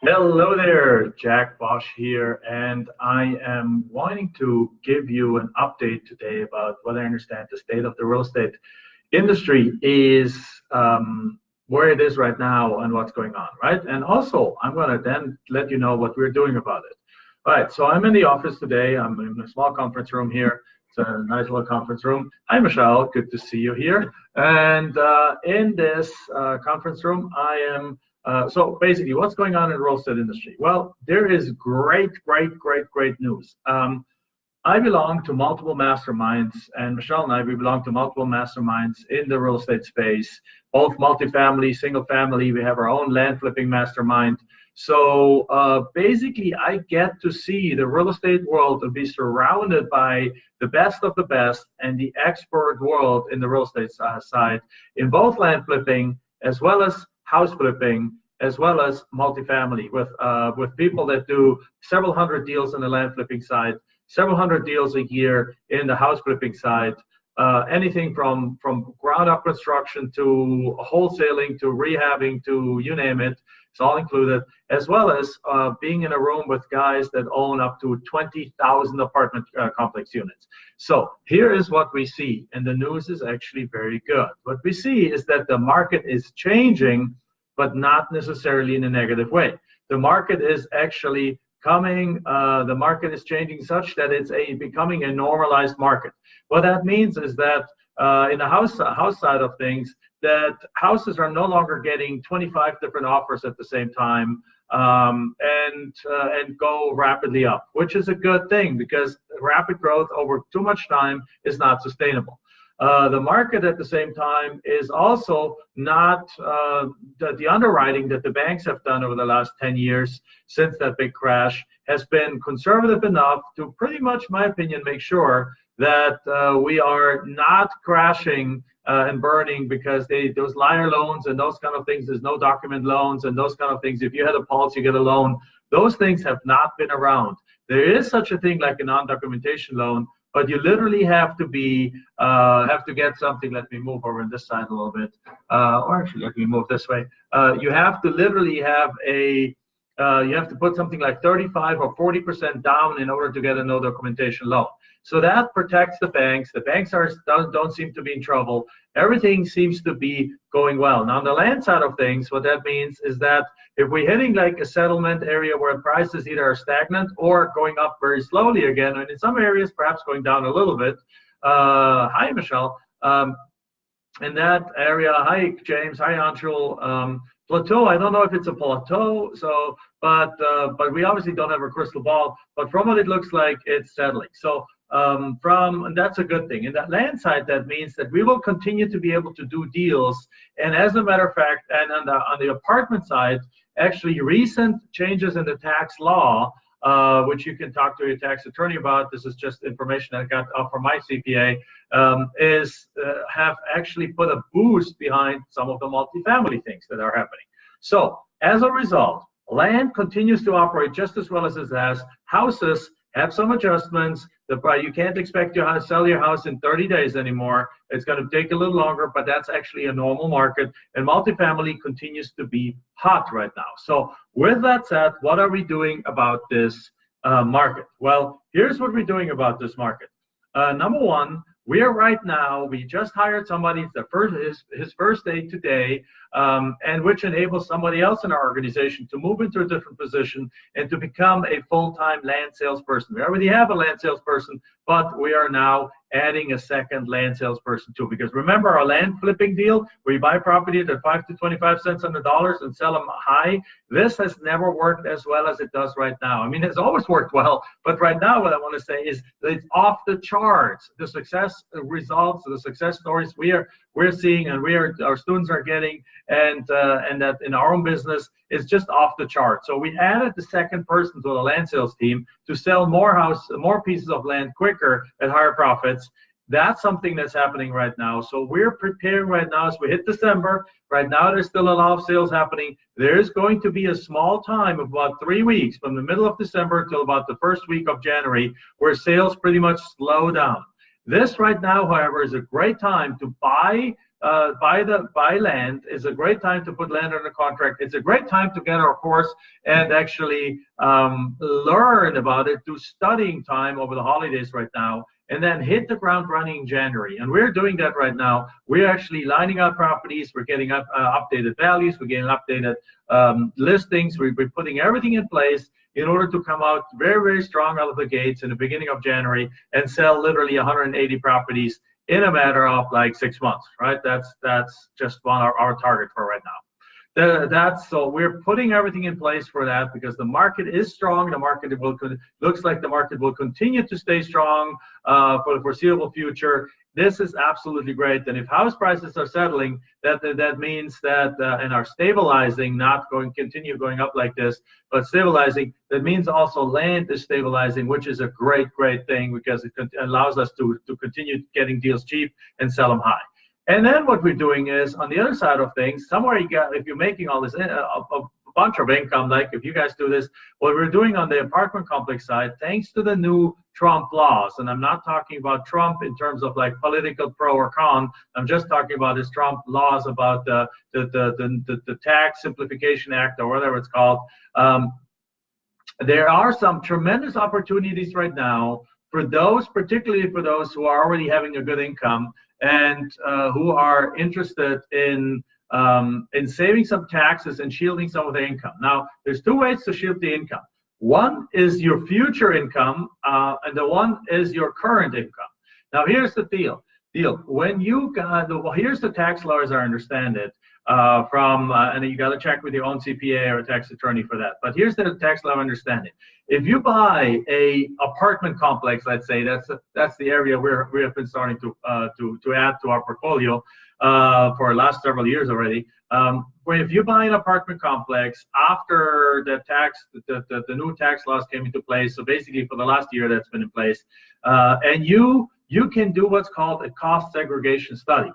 Hello there, Jack Bosch here, and I am wanting to give you an update today about what I understand the state of the real estate industry is, where it is right now and what's going on, right? And also, I'm going to then let you know what we're doing about it. All right, so I'm in the office today. I'm in a small conference room here. It's a nice little conference room. Hi, Michelle. Good to see you here. And in this conference room, I am so basically, what's going on in the real estate industry? Well, there is great news. I belong to multiple masterminds, and Michelle and I, we belong to multiple masterminds in the real estate space, both multifamily, single family. We have our own land flipping mastermind. So basically, I get to see the real estate world and be surrounded by the best of the best and the expert world in the real estate side in both land flipping as well as house flipping, as well as multifamily, with people that do several hundred deals on the land flipping side, several hundred deals a year in the house flipping side, anything from ground up construction to wholesaling to rehabbing to you name it. It's all included, as well as being in a room with guys that own up to 20,000 apartment complex units. So here is what we see, and the news is actually very good. What we see is that the market is changing, but not necessarily in a negative way. The market is actually the market is changing such that it's becoming a normalized market. What that means is that in the house side of things, that houses are no longer getting 25 different offers at the same time, and go rapidly up, which is a good thing because rapid growth over too much time is not sustainable. The market at the same time is also not the underwriting that the banks have done over the last 10 years since that big crash has been conservative enough to pretty much, my opinion, make sure that we are not crashing and burning because those liar loans and those kind of things, there's no document loans and those kind of things. If you had a policy, you get a loan. Those things have not been around. There is such a thing like a non-documentation loan, but you literally have to get something. Let me move over on this side a little bit, or actually let me move this way. You have to literally have you have to put something like 35 or 40% down in order to get a no documentation loan. So that protects the banks. The banks don't seem to be in trouble. Everything seems to be going well. Now, on the land side of things, what that means is that if we're hitting like a settlement area where prices either are stagnant or going up very slowly again, and in some areas perhaps going down a little bit. Hi, Michelle. In that area, hi, James. Hi, Anshul. Plateau, I don't know if it's a plateau, so but we obviously don't have a crystal ball. But from what it looks like, it's settling. So and that's a good thing. In that land side, that means that we will continue to be able to do deals. And as a matter of fact, and on the apartment side, actually recent changes in the tax law, which you can talk to your tax attorney about. This is just information I got from my CPA, have actually put a boost behind some of the multifamily things that are happening. So as a result, land continues to operate just as well as it has. Houses have some adjustments. You can't expect to sell your house in 30 days anymore. It's going to take a little longer, but that's actually a normal market. And multifamily continues to be hot right now. So with that said, what are we doing about this market? Well, here's what we're doing about this market. Number one, we just hired somebody. It's his first day today, and which enables somebody else in our organization to move into a different position and to become a full-time land salesperson. We already have a land salesperson, but we are now adding a second land salesperson too. Because remember our land flipping deal, where you buy property at 5 to 25 cents on the dollars and sell them high. This has never worked as well as it does right now. I mean, it's always worked well, but right now what I want to say is that it's off the charts. The success results, the success stories we're seeing and our students are getting, and that in our own business is just off the chart. So we added the second person to the land sales team to sell more pieces of land quicker at higher profits. That's something that's happening right now. So we're preparing right now as we hit December. Right now, there's still a lot of sales happening. There's going to be a small time of about 3 weeks from the middle of December till about the first week of January where sales pretty much slow down. This right now, however, is a great time to buy buy land. It's a great time to put land under contract. It's a great time to get our course and actually learn about it, do studying time over the holidays right now, and then hit the ground running in January. And we're doing that right now. We're actually lining up properties. We're getting updated values. We're getting updated listings. We're putting everything in place in order to come out very, very strong out of the gates in the beginning of January and sell literally 180 properties in a matter of like 6 months, right? That's just our target for right now. So we're putting everything in place for that because the market is strong. The market looks like the market will continue to stay strong for the foreseeable future. This is absolutely great. And if house prices are settling, that means that and are stabilizing, not continue going up like this, but stabilizing. That means also land is stabilizing, which is a great thing because it allows us to continue getting deals cheap and sell them high. And then what we're doing is on the other side of things, somewhere if you're making all this a bunch of income, like if you guys do this, what we're doing on the apartment complex side, thanks to the new Trump laws, and I'm not talking about Trump in terms of like political pro or con, I'm just talking about his Trump laws about the Tax Simplification Act or whatever it's called. There are some tremendous opportunities right now for those, particularly for those who are already having a good income and who are interested in saving some taxes and shielding some of their income. Now, there's two ways to shield the income. One is your future income, and the one is your current income. Now, here's the deal. When you got, here's the tax law as I understand it, and you got to check with your own CPA or a tax attorney for that. But here's the tax law understanding. If you buy a apartment complex, let's say that's the area where we have been starting to add to our portfolio for the last several years already. If you buy an apartment complex after the new tax laws came into place, so basically for the last year that's been in place, and you can do what's called a cost segregation study.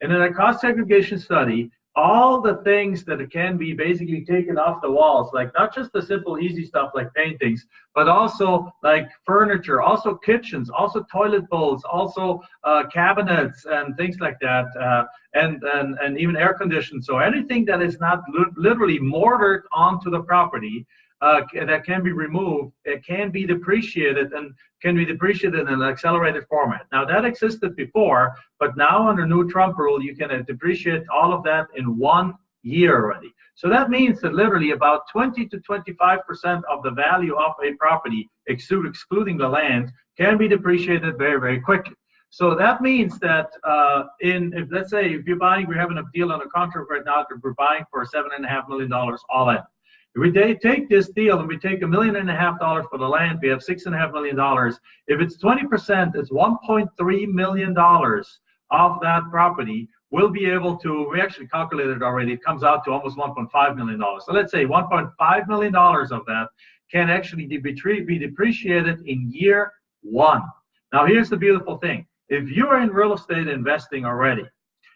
And in a cost segregation study, all the things that can be basically taken off the walls, like not just the simple easy stuff like paintings, but also like furniture, also kitchens, also toilet bowls, also cabinets and things like that, and even air conditioning. So anything that is not literally mortared onto the property that can be removed, it can be depreciated and can be depreciated in an accelerated format. Now that existed before, but now under new Trump rule, you can depreciate all of that in 1 year already. So that means that literally about 20 to 25% of the value of a property, excluding the land, can be depreciated very, very quickly. So that means that let's say if you're buying, we're having a deal on a contract right now that we're buying for $7.5 million all in. If we take this deal and we take $1.5 million for the land, we have $6.5 million. If it's 20%, it's $1.3 million of that property. We'll be able to, we actually calculated it already, it comes out to almost $1.5 million. So let's say $1.5 million of that can actually be depreciated in year 1. Now here's the beautiful thing. If you're in real estate investing already,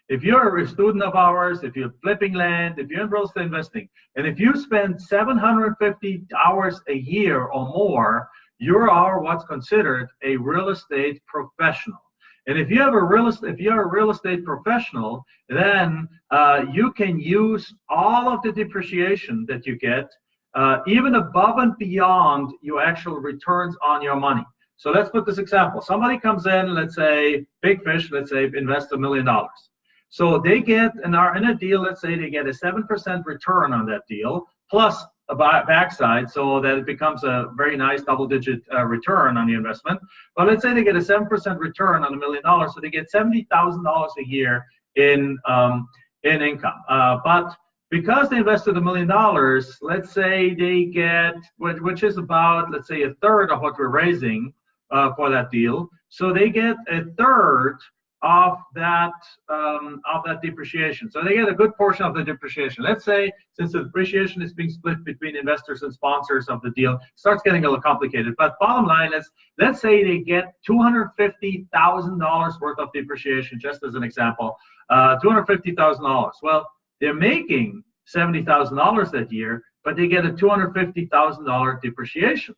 if you're a student of ours, if you're flipping land, if you're in real estate investing, and if you spend 750 hours a year or more, you are what's considered a real estate professional. And if you're a real estate professional, then you can use all of the depreciation that you get, even above and beyond your actual returns on your money. So let's put this example. Somebody comes in, let's say, big fish, let's say, invest $1 million. So they get, in a deal, let's say they get a 7% return on that deal, plus a backside, so that it becomes a very nice double-digit return on the investment. But let's say they get a 7% return on $1 million, so they get $70,000 a year in income. But because they invested $1 million, let's say they get, which is about, let's say, a third of what we're raising for that deal. So they get a third of that depreciation. So they get a good portion of the depreciation. Let's say, since the depreciation is being split between investors and sponsors of the deal, it starts getting a little complicated. But bottom line is, let's say they get $250,000 worth of depreciation, just as an example, $250,000. Well, they're making $70,000 that year, but they get a $250,000 depreciation.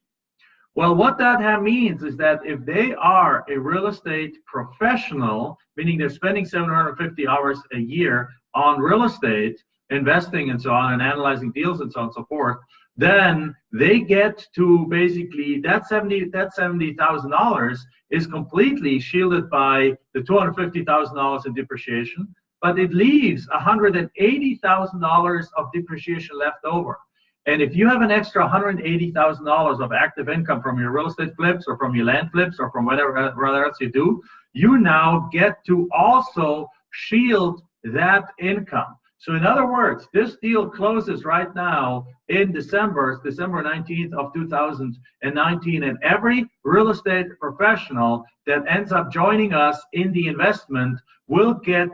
Well, what that means is that if they are a real estate professional, meaning they're spending 750 hours a year on real estate, investing and so on, and analyzing deals and so on and so forth, then they get to basically that $70,000 is completely shielded by the $250,000 in depreciation, but it leaves $180,000 of depreciation left over. And if you have an extra $180,000 of active income from your real estate flips or from your land flips or from whatever else you do, you now get to also shield that income. So in other words, this deal closes right now in December 19th of 2019, and every real estate professional that ends up joining us in the investment will get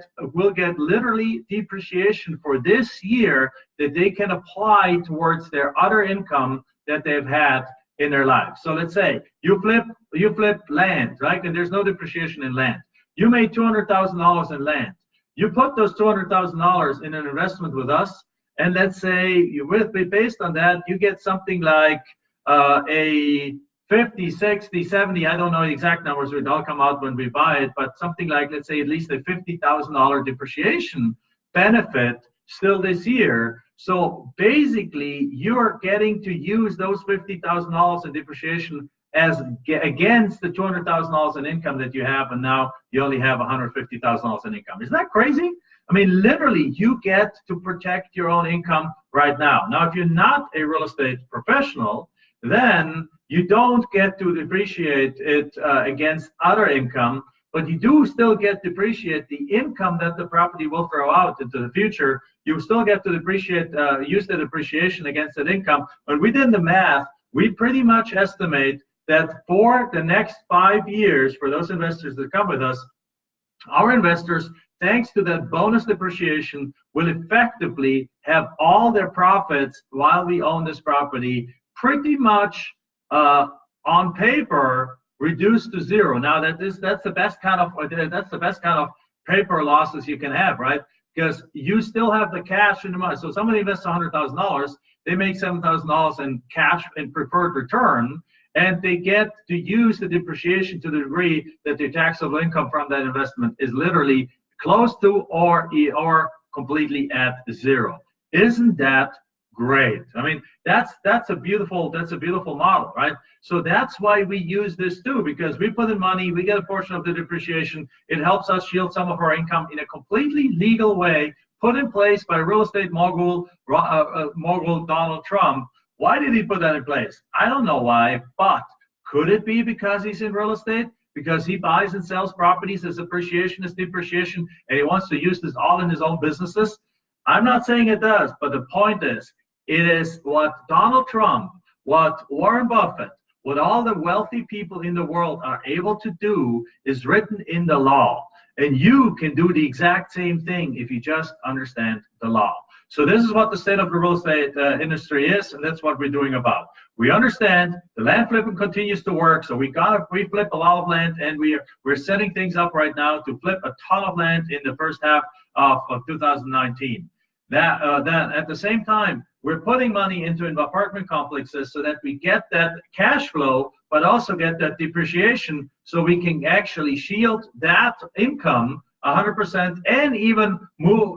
literally depreciation for this year that they can apply towards their other income that they've had in their life. So let's say you flip land, right? And there's no depreciation in land. You made $200,000 in land. You put those $200,000 in an investment with us, and let's say based on that, you get something like a 50, 60, 70, I don't know the exact numbers, it all come out when we buy it, but something like, let's say, at least a $50,000 depreciation benefit still this year. So basically, you're getting to use those $50,000 in depreciation as against the $200,000 in income that you have, and now you only have $150,000 in income. Isn't that crazy? I mean, literally, you get to protect your own income right now. Now, if you're not a real estate professional, then you don't get to depreciate it against other income, but you do still get to depreciate the income that the property will throw out into the future. You still get to depreciate, use the depreciation against that income. When we did the math, we pretty much estimate that for the next 5 years, for those investors that come with us, our investors, thanks to that bonus depreciation, will effectively have all their profits while we own this property pretty much on paper reduced to zero. Now that's the best kind of paper losses you can have, right? Because you still have the cash in the money. So somebody invests $100,000, they make $7,000 in cash and preferred return, and they get to use the depreciation to the degree that the taxable income from that investment is literally close to or completely at zero. Isn't that great? I mean, that's a beautiful model, right? So that's why we use this too, because we put in money, we get a portion of the depreciation. It helps us shield some of our income in a completely legal way, put in place by real estate mogul Donald Trump. Why did he put that in place? I don't know why, but could it be because he's in real estate? Because he buys and sells properties as appreciation, as depreciation, and he wants to use this all in his own businesses? I'm not saying it does, but the point is, it is what Donald Trump, what Warren Buffett, what all the wealthy people in the world are able to do is written in the law. And you can do the exact same thing if you just understand the law. So this is what the state of the real estate industry is, and that's what we're doing about. We understand the land flipping continues to work, so we flip a lot of land, and we're setting things up right now to flip a ton of land in the first half of 2019. That at the same time, we're putting money into apartment complexes so that we get that cash flow, but also get that depreciation, so we can actually shield that income 100% and even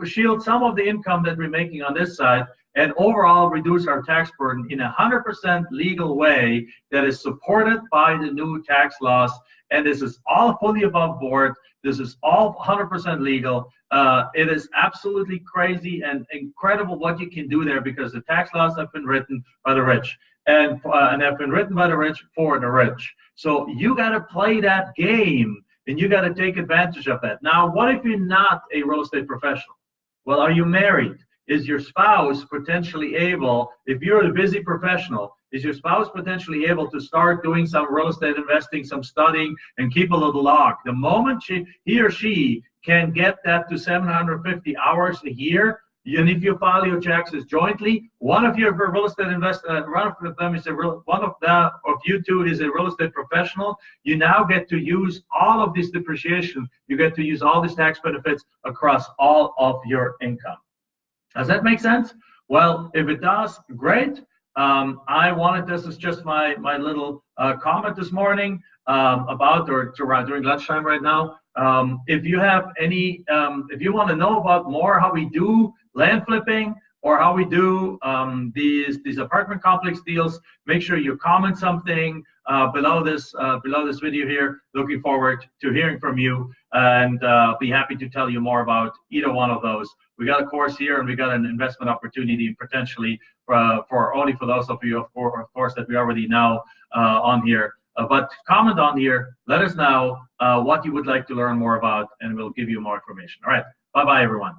shield some of the income that we're making on this side, and overall reduce our tax burden in 100% legal way that is supported by the new tax laws. And this is all fully above board. This is all 100% legal. It is absolutely crazy and incredible what you can do there, because the tax laws have been written by the rich and have been written by the rich for the rich. So you got to play that game, and you got to take advantage of that. Now, what if you're not a real estate professional? Well, are you married? Is your spouse potentially able, if you're a busy professional, is your spouse potentially able to start doing some real estate investing, some studying, and keep a little log? The moment he or she can get that to 750 hours a year, and if you file your taxes jointly, one of your real estate investors, one of you two is a real estate professional, you now get to use all of this depreciation. You get to use all these tax benefits across all of your income. Does that make sense? Well, if it does, great. I wanted, this is just my little comment this morning about, or during lunchtime right now. If you have any, if you want to know about more how we do land flipping or how we do these apartment complex deals, make sure you comment something below this video here. Looking forward to hearing from you, and be happy to tell you more about either one of those. We got a course here, and we got an investment opportunity potentially for only for those of you, of course, that we already know on here. But comment on here. Let us know what you would like to learn more about, and we'll give you more information. All right. Bye-bye, everyone.